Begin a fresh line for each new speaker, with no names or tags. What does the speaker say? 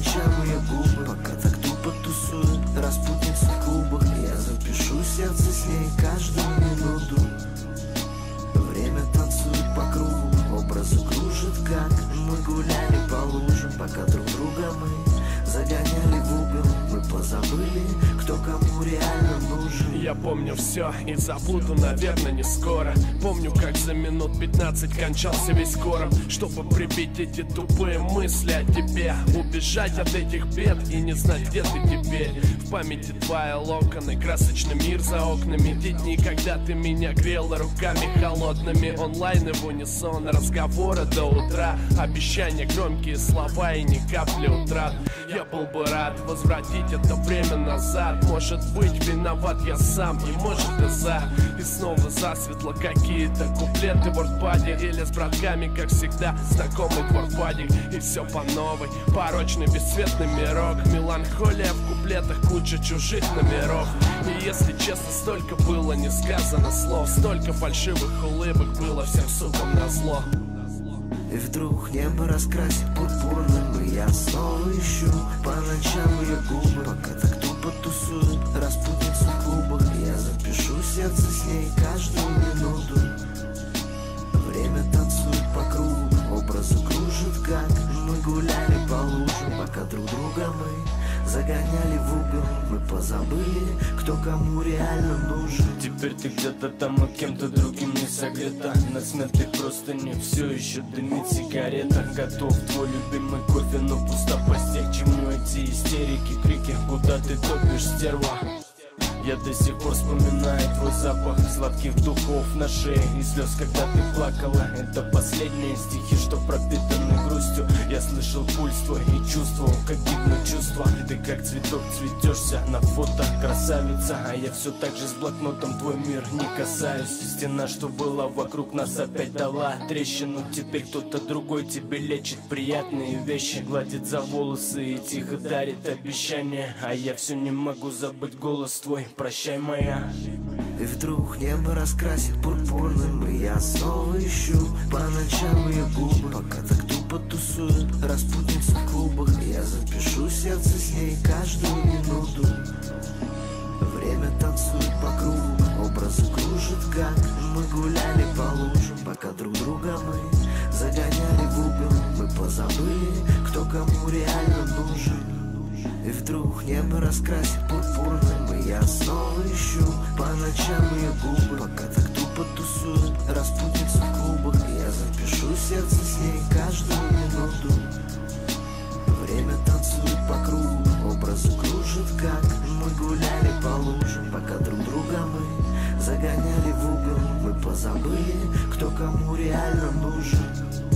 ночам ее губы, пока так тупо тусует распутница в клубах. Я запишу сердце с ней каждую минуту. Время танцует по кругу, образы кружит, как мы гуляли по лужам, пока друг друга мы загоняли в угол. Мы позабыли, кто кому реально нужен.
Я помню все и забуду, наверное, не скоро. Помню, как за минут 15 кончался весь короб, чтобы прибить эти тупые мысли о тебе, убежать от этих бед и не знать, где ты теперь. В памяти твои локоны, красочный мир за окнами, те дни, когда ты меня грела руками холодными. Онлайн и в унисон, разговоры до утра, обещания, громкие слова и ни капли утрат. Я был бы рад возвратить это время назад. Может быть, виноват я сам, и может и за. И снова засветло какие-то куплеты в вордпаде, или с братками, как всегда, знакомый дворпадик. И все по новой, порочный бесцветный мирок, меланхолия в куплетах, куча чужих номеров. И если честно, столько было не сказано слов, столько фальшивых улыбок было всем сукам назло.
И вдруг небо раскрасит пурпурным, и я снова ищу по ночам ее губы, пока так тупо тусует распутница в клубах. Я запишу сердце с ней каждую минуту. Время танцует по кругу, образы кружит, как мы гуляли по лужам, пока друг друга мы загоняли в угол. Мы позабыли, кто кому реально нужен.
Теперь ты где-то там, а кем-то другим не согрета. На смятой простыне все еще дымит сигарета. Готов твой любимый кофе, но пуста постель. К чему эти истерики, крики, куда ты топишь, стерва? Я до сих пор вспоминаю твой запах сладких духов на шее и слез, когда ты плакала. Это последние стихи, что пропитаны грустью. Я слышал пульс твой и чувствовал, как гибнут чувства. Ты как цветок цветешься на фото, красавица. А я все так же с блокнотом твой мир не касаюсь. Стена, что была вокруг нас, опять дала трещину. Теперь кто-то другой тебе лечит приятные вещи, гладит за волосы и тихо дарит обещания. А я все не могу забыть голос твой. Прощай, моя.
И вдруг небо раскрасит пурпурным, и я снова ищу по ночам ее губы, пока так тупо тусует распутница в клубах. Я запишу сердце с ней каждую минуту. Время танцует по кругу, образы кружит, как мы гуляли по лужам, пока друг друга мы загоняли в угол. Мы позабыли, кто кому реально нужен. И вдруг небо раскрасит пурпурным, и я снова ищу по ночам ее губы, пока так тупо тусует распутница в клубах. Я запишу сердце с ней каждую минуту. Время танцует по кругу, образы кружит, как мы гуляли по лужам, пока друг друга мы загоняли в угол. Мы позабыли, кто кому реально нужен.